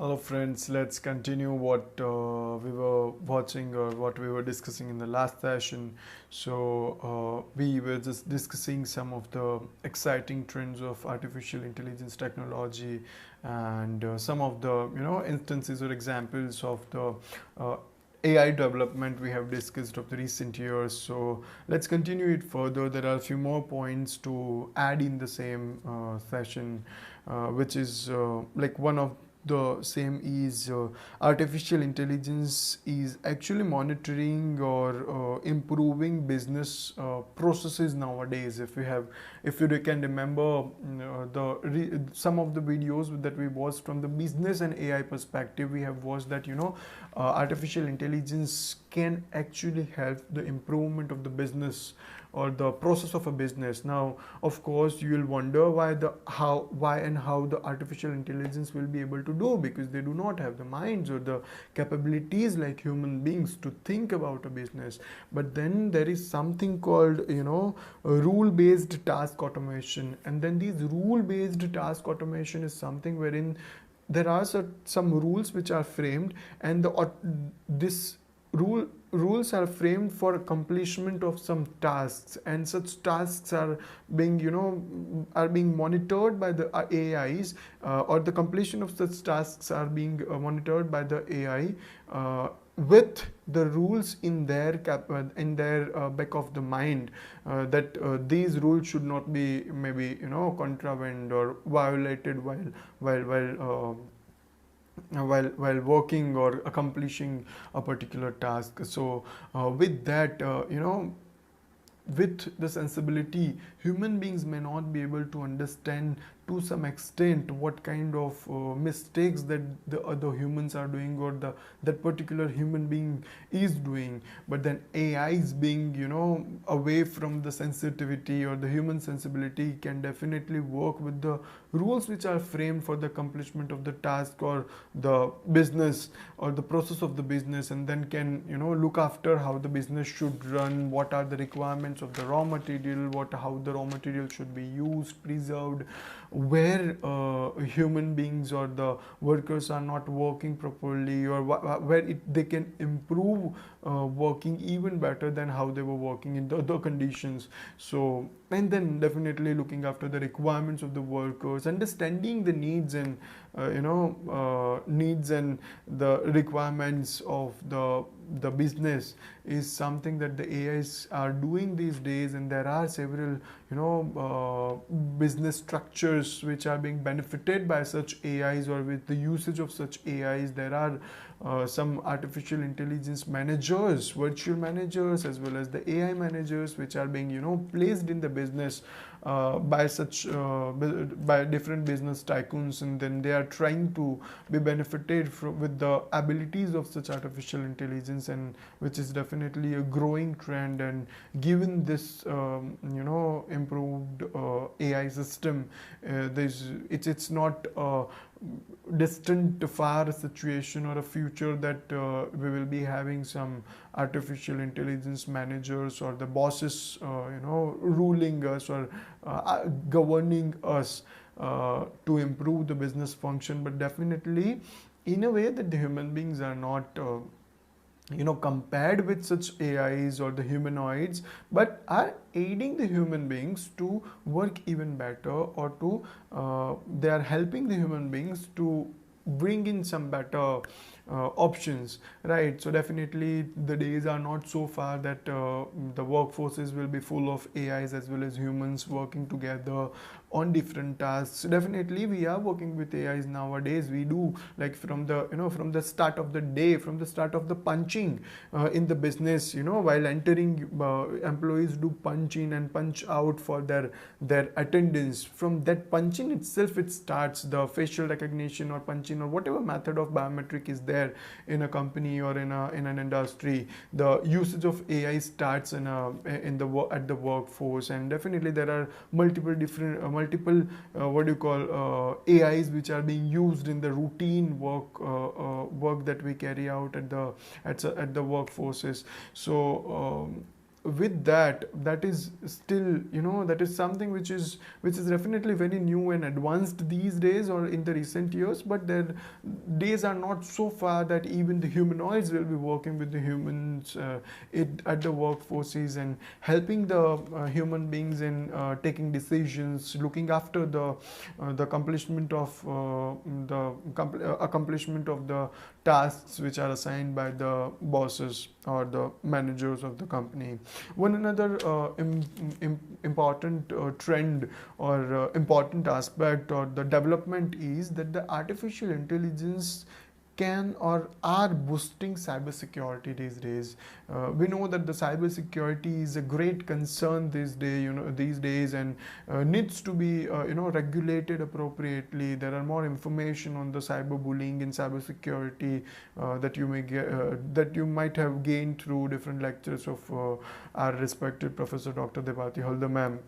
Hello friends, let's continue what we were watching or what we were discussing in the last session. We were just discussing some of the exciting trends of artificial intelligence technology and some of the instances or examples of the AI development we have discussed of the recent years. So let's continue it further. There are a few more points to add in the same session, which is like one of the same is artificial intelligence is actually monitoring or improving business processes nowadays. If you can remember some of the videos that we watched from the business and AI perspective, we have watched that artificial intelligence can actually help the improvement of the business or the process of a business. Now, of course, you will wonder why and how the artificial intelligence will be able to do, because they do not have the minds or the capabilities like human beings to think about a business. But then there is something called rule-based task automation, and then these rule-based task automation is something wherein there are some rules which are framed, and this rules are framed for accomplishment of some tasks, and such tasks are being monitored by the AIs, or the completion of such tasks are being monitored by the AI with the rules in their back of the mind, that these rules should not be maybe contravened or violated while working or accomplishing a particular task. So with that, with the sensibility, human beings may not be able to understand to some extent what kind of mistakes that the other humans are doing, or that particular human being is doing. But then AI is being away from the sensitivity or the human sensibility, can definitely work with the rules which are framed for the accomplishment of the task or the business or the process of the business, and then can look after how the business should run, what are the requirements of the raw material, how the raw material should be used, preserved, where human beings or the workers are not working properly, or where they can improve working even better than how they were working in the other conditions. So, and then definitely looking after the requirements of the workers, understanding the needs and needs and the requirements of the business is something that the AIs are doing these days. And there are several business structures which are being benefited by such AIs, or with the usage of such AIs. There are some artificial intelligence managers, virtual managers, as well as the AI managers, which are being placed in the business by different business tycoons, and then they are trying to be benefited with the abilities of such artificial intelligence, and which is definitely a growing trend. And given this improved AI system, it's not distant far situation or a future that we will be having some artificial intelligence managers or the bosses ruling us or governing us to improve the business function. But definitely in a way that the human beings are not compared with such AIs or the humanoids, but are aiding the human beings to work even better, or to they are helping the human beings to bring in some better options, right? So definitely the days are not so far that the workforces will be full of AIs as well as humans working together on different tasks. So definitely we are working with AIs nowadays. We do, like, from the from the start of the day, from the start of the punching in the business, while entering, employees do punch in and punch out for their attendance. From that punching itself, it starts the facial recognition or punching or whatever method of biometric is there in a company or in an industry. The usage of AI starts at the workforce. And definitely there are multiple what do you call AIs which are being used in the routine work that we carry out at the workforces. So with that, that is still, that is something which is definitely very new and advanced these days or in the recent years, but their days are not so far that even the humanoids will be working with the humans at the workforces and helping the human beings in taking decisions, looking after the accomplishment of accomplishment of the tasks which are assigned by the bosses or the managers of the company. One another important trend or important aspect or the development is that the artificial intelligence can or are boosting cybersecurity these days. We know that the cybersecurity is a great concern these days, and needs to be regulated appropriately. There are more information on the cyberbullying and cybersecurity that you might have gained through different lectures of our respected Professor Dr. Debati Halder ma'am.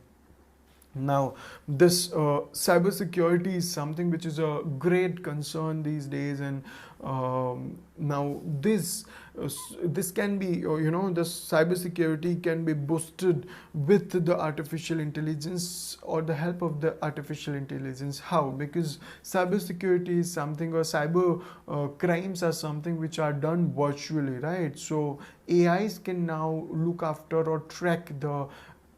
Now, this cybersecurity is something which is a great concern these days, and now this can be, the cybersecurity can be boosted with the artificial intelligence or the help of the artificial intelligence. How? Because cybersecurity is something, or cyber crimes are something which are done virtually, right? So AIs can now look after or track the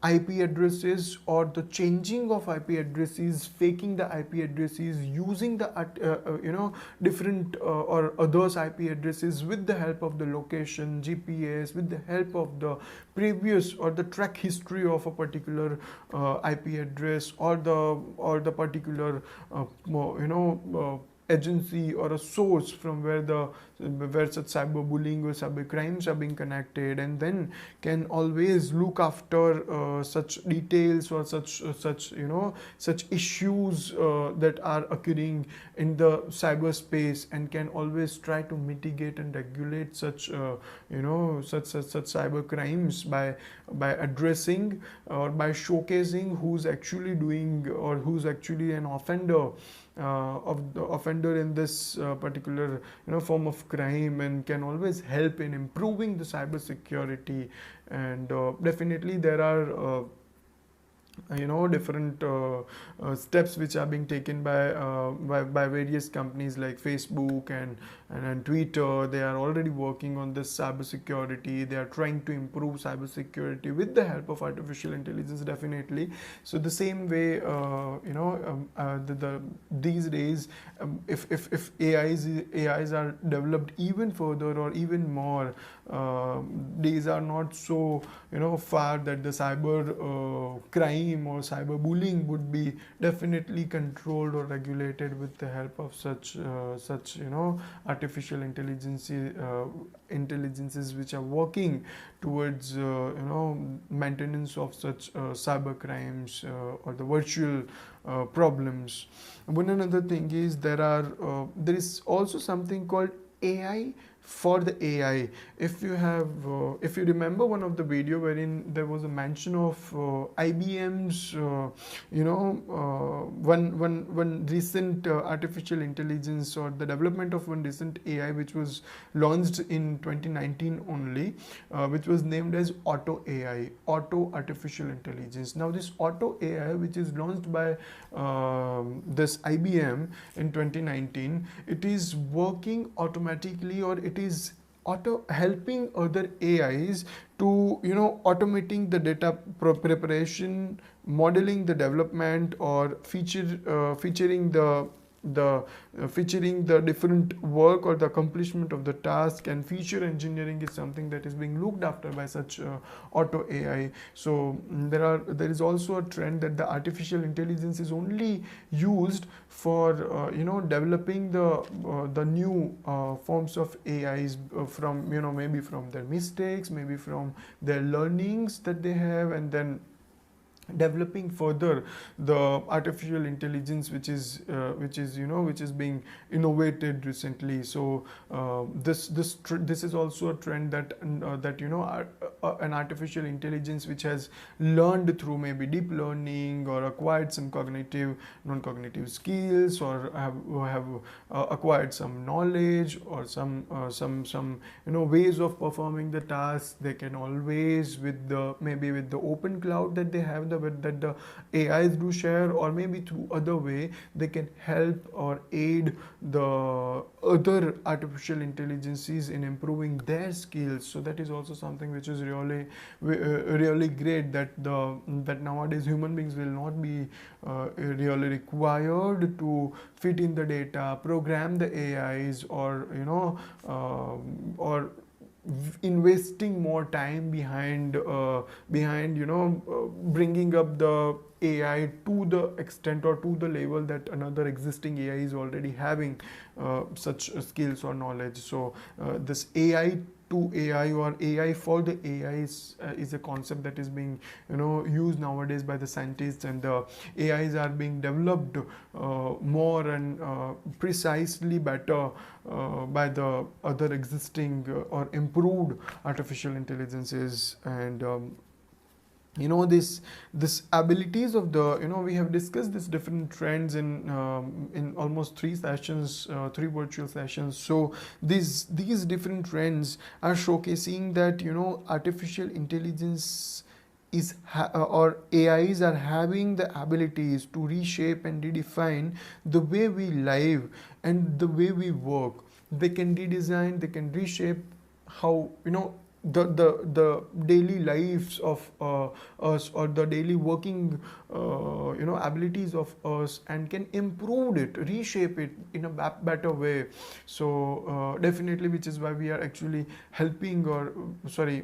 IP addresses or the changing of IP addresses, faking the IP addresses, using the different or others IP addresses with the help of the location, GPS, with the help of the previous or the track history of a particular IP address or the particular agency or a source from where such cyberbullying or cyber crimes are being connected, and then can always look after such details or such issues that are occurring in the cyberspace, and can always try to mitigate and regulate such cyber crimes by addressing or by showcasing who's actually doing or who's actually an offender of the offender in this particular form of crime, and can always help in improving the cyber security. And definitely there are different steps which are being taken by various companies like Facebook and Twitter. They are already working on this cybersecurity. They are trying to improve cybersecurity with the help of artificial intelligence, definitely. So the same way, these days, if AIs are developed even further or even more, these are not so far that the cyber crime or cyberbullying would be definitely controlled or regulated with the help of such artificial intelligences which are working towards maintenance of such cyber crimes or the virtual problems. One another thing is there is also something called AI for the AI. If you remember one of the video wherein there was a mention of IBM's one recent artificial intelligence, or the development of one recent AI which was launched in 2019 only, which was named as Auto AI, Auto Artificial Intelligence. Now this Auto AI, which is launched by this IBM in 2019, it is working automatically, or it is helping other AIs to automating the data preparation, modeling the development, or featuring the different work or the accomplishment of the task. And feature engineering is something that is being looked after by such auto AI. So there is also a trend that the artificial intelligence is only used for developing the new forms of AIs from maybe from their mistakes, maybe from their learnings that they have, and then developing further the artificial intelligence, which is being innovated recently. So this is also a trend that an artificial intelligence which has learned through maybe deep learning, or acquired some cognitive non-cognitive skills, or have acquired some knowledge, or some ways of performing the task. They can always, with the maybe with the open cloud that they have, that the AIs do share, or maybe through other way, they can help or aid the other artificial intelligences in improving their skills. So that is also something which is really great, that nowadays human beings will not be really required to fit in the data, program the AIs, or or investing more time behind bringing up the AI to the extent or to the level that another existing AI is already having such skills or knowledge. So this AI to AI, or AI for the AI, is a concept that is being used nowadays by the scientists, and the AIs are being developed more and precisely better by the other existing or improved artificial intelligences. And this abilities of the we have discussed these different trends in almost three sessions, three virtual sessions. So these different trends are showcasing that artificial intelligence or AIs are having the abilities to reshape and redefine the way we live and the way we work. They can redesign, they can reshape how the daily lives of us, or the daily working abilities of us, and can improve it, reshape it in a better way. So definitely, which is why we are actually helping, or sorry,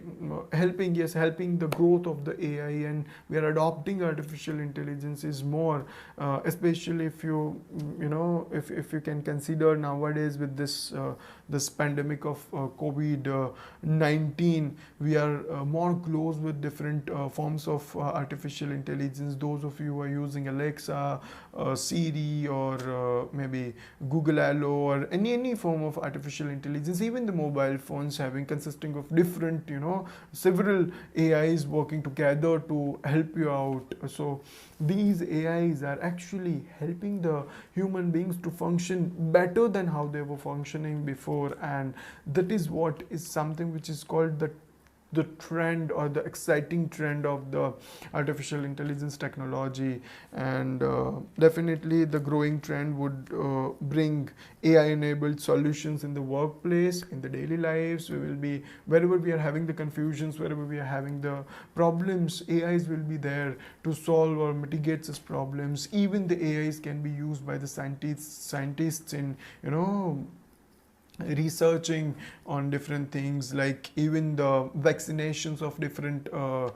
helping the growth of the AI, and we are adopting artificial intelligences more, especially if if you can consider nowadays with this pandemic of COVID-19, we are more close with different forms of artificial intelligence. Those of you who are using Alexa, Siri, or maybe Google Allo, or any form of artificial intelligence, even the mobile phones consisting of different several AIs working together to help you out. So these AIs are actually helping the human beings to function better than how they were functioning before, and that is what is something which is called the trend, or the exciting trend of the artificial intelligence technology. And definitely the growing trend would bring AI enabled solutions in the workplace, in the daily lives. We will be, wherever we are having the confusions, wherever we are having the problems, AIs will be there to solve or mitigate such problems. Even the AIs can be used by the scientists in researching on different things, like even the vaccinations of different what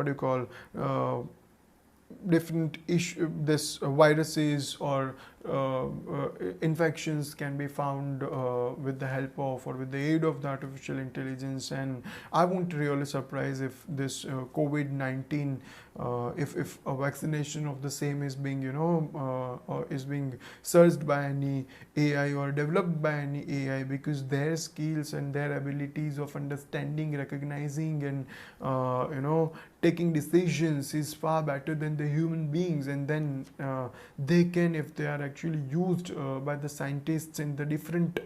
do you call different issue, this viruses or infections can be found with the help of, or with the aid of, the artificial intelligence. And I won't really surprise if this COVID-19, if a vaccination of the same is being is being searched by any AI or developed by any AI, because their skills and their abilities of understanding, recognizing, and taking decisions is far better than the human beings. And then they can, if they are actually used by the scientists in the different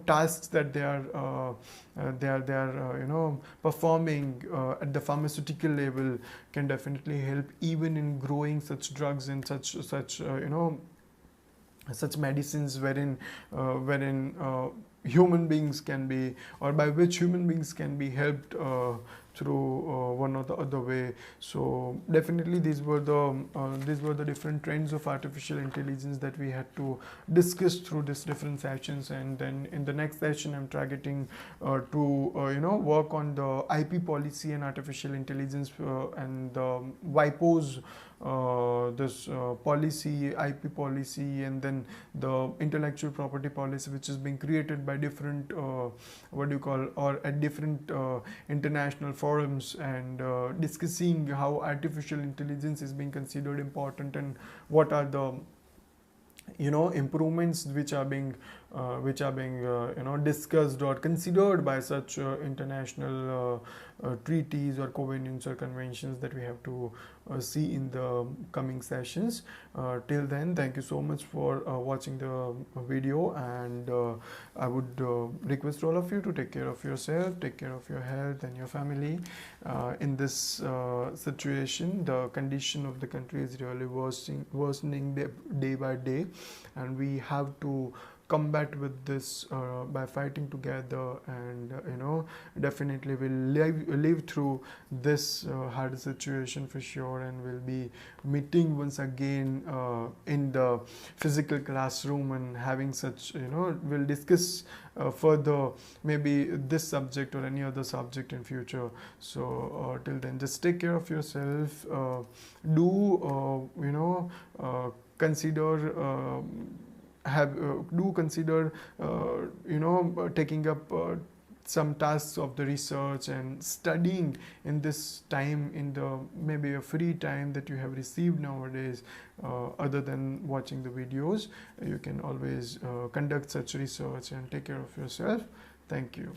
tasks that they are performing at the pharmaceutical level, can definitely help even in growing such drugs and such medicines, wherein human beings can be, or by which human beings can be helped through one or the other way. So definitely these were the different trends of artificial intelligence that we had to discuss through these different sessions. And then in the next session, I'm targeting to work on the IP policy and artificial intelligence, and the WIPO's this policy, IP policy, and then the intellectual property policy which is being created by by different what do you call, or at different international forums, and discussing how artificial intelligence is being considered important, and what are the improvements which are being discussed or considered by such international treaties or covenants or conventions that we have to see in the coming sessions. Till then, thank you so much for watching the video, and I would request all of you to take care of yourself, take care of your health and your family. In this situation, the condition of the country is really worsening day by day, and we have to combat with this by fighting together, and definitely we'll live through this hard situation for sure, and we'll be meeting once again in the physical classroom and having such, we'll discuss further maybe this subject or any other subject in future. So till then, just take care of yourself. Consider consider taking up some tasks of the research and studying in this time, in the maybe a free time that you have received nowadays. Other than watching the videos, you can always conduct such research and take care of yourself. Thank you.